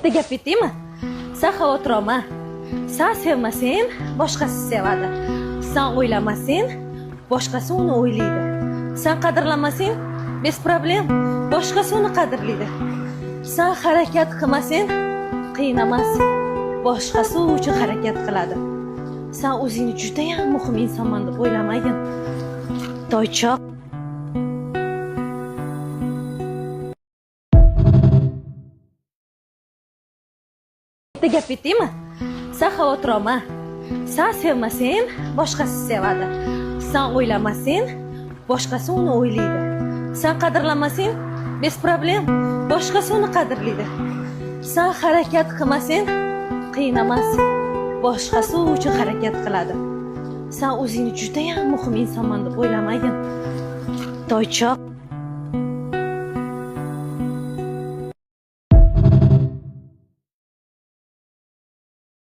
Bitta gap aytaymi? Sen xavotir olma. Sen sevmasang, boshqasi sevadi. Sen o'ylamasang, boshqasi uni o'ylaydi. Sen qadrlamasang, bez problem, boshqasi uni qadrlaydi. Sen harakat qilmasang, qiyin emas, boshqasi u uchun harakat qiladi. Sen o'zingni juda ham muhim insonman deb o'ylamagin. Toychoq. Bitta gap aytaymi? Sen xavotir olma. Sen sevmasang, boshqasi sevadi. Sen o'ylamasang, boshqasi uni o'ylaydi. Sen qadrlamasang, bez problem, boshqasi uni qadrlaydi. Sen harakat qilmasang, qiyin emas, boshqasi u uchun harakat qiladi. Sen o'zingni juda ham muhim insonman deb o'ylamagin. Toychoq.